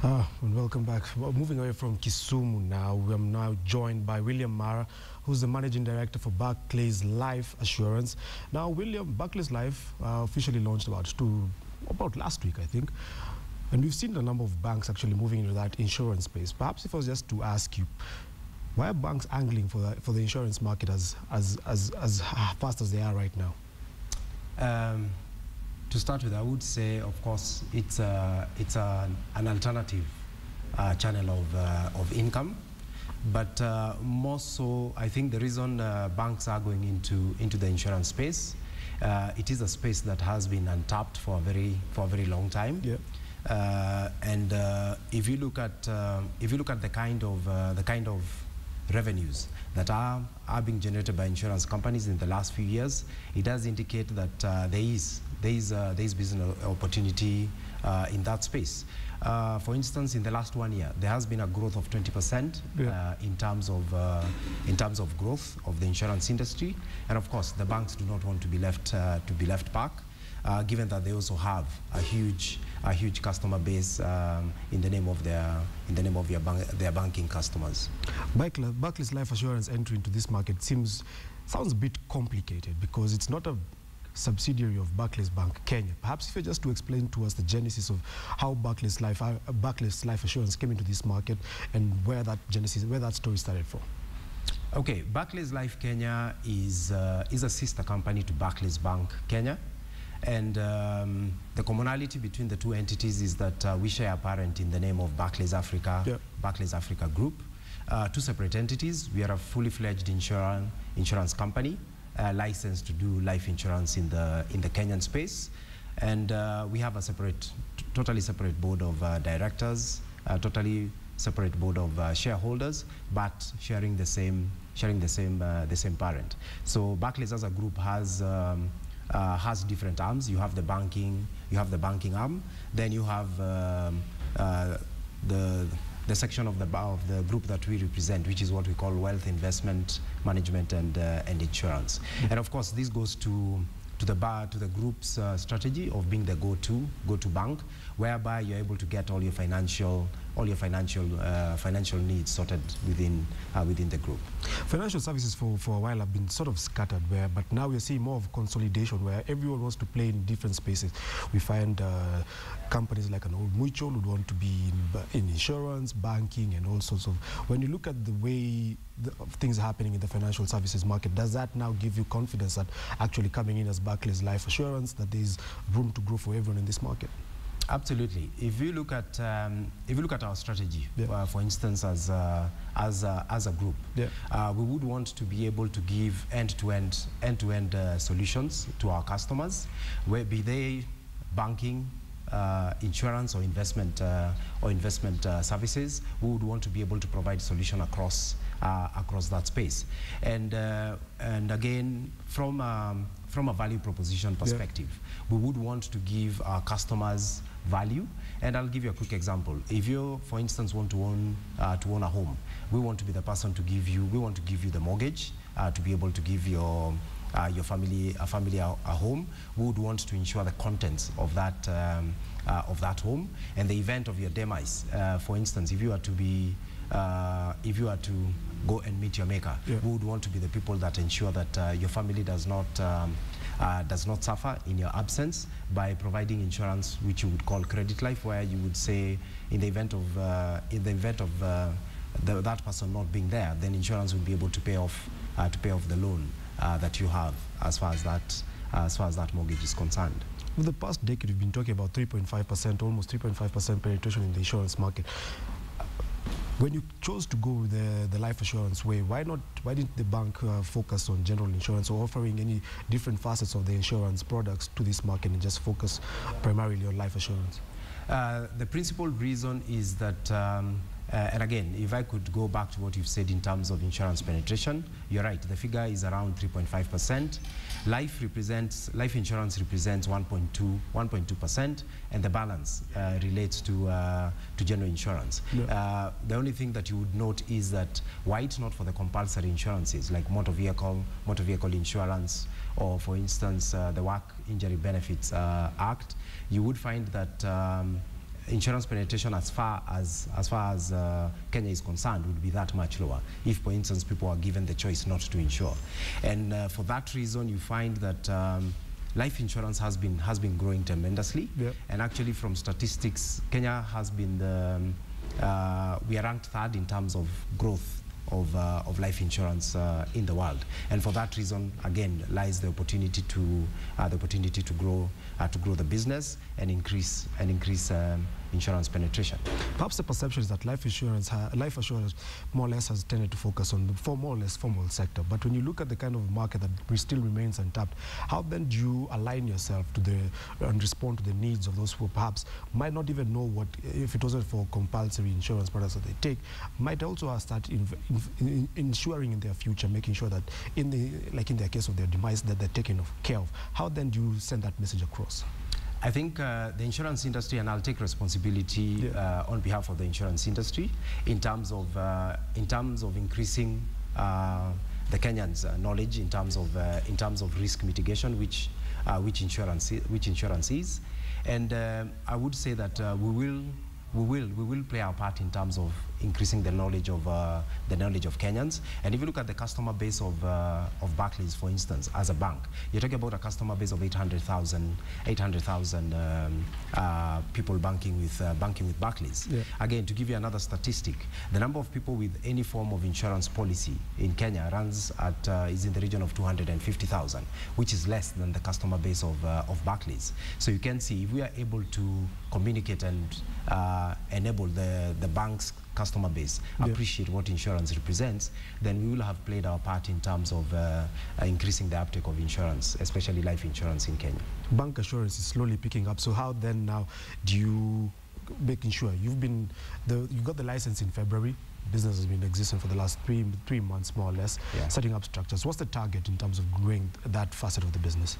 And welcome back. Well, moving away from Kisumu now, we are now joined by William Mara, who's the Managing Director for Barclay's Life Assurance. Now, William, Barclay's Life officially launched about last week, I think. And we've seen a number of banks actually moving into that insurance space. Perhaps if I was just to ask you, why are banks angling for the insurance market as fast as they are right now? To start with, I would say, of course, it's an alternative channel of income. But more so, I think the reason banks are going into the insurance space, it is a space that has been untapped for a very long time. Yeah. And if you look at the kind of revenues that are being generated by insurance companies in the last few years, it does indicate that there is business opportunity in that space. For instance, in the last 1 year, there has been a growth of 20% in terms of growth of the insurance industry, and of course, the banks do not want to be left back. Given that they also have a huge customer base in the name of their banking customers. Barclays Life Assurance entry into this market sounds a bit complicated because it's not a subsidiary of Barclays Bank Kenya. Perhaps if you just to explain to us the genesis of how Barclays Life Assurance came into this market and where that story started from. Okay, Barclays Life Kenya is a sister company to Barclays Bank Kenya. And the commonality between the two entities is that we share a parent in the name of Barclays Africa, Barclays Africa Group. Two separate entities. We are a fully fledged insurance company, licensed to do life insurance in the Kenyan space. And we have a totally separate board of directors, a totally separate board of shareholders, but sharing the same parent. So Barclays as a group has different arms. You have the banking arm. Then you have the section of the group that we represent, which is what we call wealth investment management and insurance. And of course, this goes to the group's strategy of being the go-to bank, whereby you're able to get all your financial needs sorted within the group. Financial services for a while have been sort of scattered, but now we're seeing more of consolidation where everyone wants to play in different spaces. We find companies like an Old Mutual would want to be in insurance, banking, and all sorts of. When you look at the way things are happening in the financial services market, does that now give you confidence that actually coming in as Barclays Life Assurance, that there is room to grow for everyone in this market? Absolutely. If you look at our strategy, for instance, as a group, we would want to be able to give end-to-end solutions to our customers, where be they banking, insurance, or investment services. We would want to be able to provide solution across that space, and again from a value proposition perspective, we would want to give our customers value. And I'll give you a quick example. If you, for instance, want to own a home, we want to be the person to give you. We want to give you the mortgage to be able to give your family a home. We would want to ensure the contents of that home, and the event of your demise. For instance, if you are to go and meet your maker, we would want to be the people that ensure that your family does not suffer in your absence by providing insurance, which you would call credit life, where you would say, in the event of that person not being there, then insurance would be able to pay off the loan that you have as far as that mortgage is concerned. For the past decade, we've been talking about 3.5%, almost 3.5% penetration in the insurance market. When you chose to go with the life assurance way, why didn't the bank focus on general insurance or offering any different facets of the insurance products to this market and just focus primarily on life assurance? The principal reason is that, and again, if I could go back to what you've said in terms of insurance penetration, you're right, the figure is around 3.5%. Life insurance represents 1.2%, and the balance relates to general insurance. The only thing that you would note is that were it not for the compulsory insurances like motor vehicle insurance, or for instance the Work Injury Benefits Act, you would find that insurance penetration as far as Kenya is concerned would be that much lower if, for instance, people are given the choice not to insure. And for that reason, you find that life insurance has been growing tremendously. Yep. And actually, from statistics, Kenya has been we are ranked third in terms of growth of life insurance in the world, and for that reason, again, lies the opportunity to grow the business and increase insurance penetration. Perhaps the perception is that life insurance more or less has tended to focus on the more or less formal sector. But when you look at the kind of market that still remains untapped, how then do you align yourself to and respond to the needs of those who perhaps might not even know what, if it wasn't for compulsory insurance products that they take, might also start ensuring in their future, making sure that in their case of their demise, that they're taken care of. How then do you send that message across? I think the insurance industry, and I'll take responsibility on behalf of the insurance industry in terms of increasing the Kenyans' knowledge in terms of risk mitigation, which insurance is, and I would say that we will play our part in terms of increasing the knowledge of Kenyans. And if you look at the customer base of Barclays, for instance, as a bank, you're talking about a customer base of 800,000 people banking with Barclays. Yeah. Again, to give you another statistic, the number of people with any form of insurance policy in Kenya is in the region of 250,000, which is less than the customer base of Barclays. So you can see, if we are able to communicate and enable the bank's customer base appreciate what insurance represents, then we will have played our part in terms of increasing the uptake of insurance, especially life insurance in Kenya. Bank assurance is slowly picking up. So how then now do you making sure you got the license in February? Business has been existing for the last three months, more or less, setting up structures. What's the target in terms of growing that facet of the business?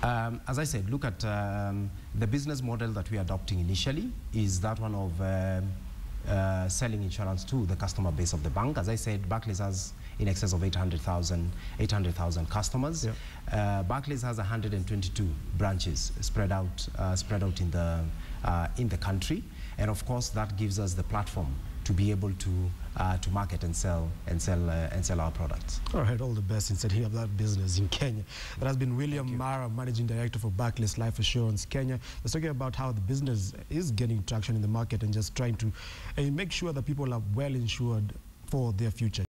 As I said, look at the business model that we are adopting initially is that one of selling insurance to the customer base of the bank. As I said, Barclays has in excess of 800,000 customers. Yep. Barclays has 122 branches spread out in the country, and of course that gives us the platform to be able to market and sell our products. All right, all the best in setting up that business in Kenya. That has been William Mara, Managing Director for Barclays Life Assurance Kenya. He's talking about how the business is getting traction in the market and just trying to make sure that people are well insured for their future.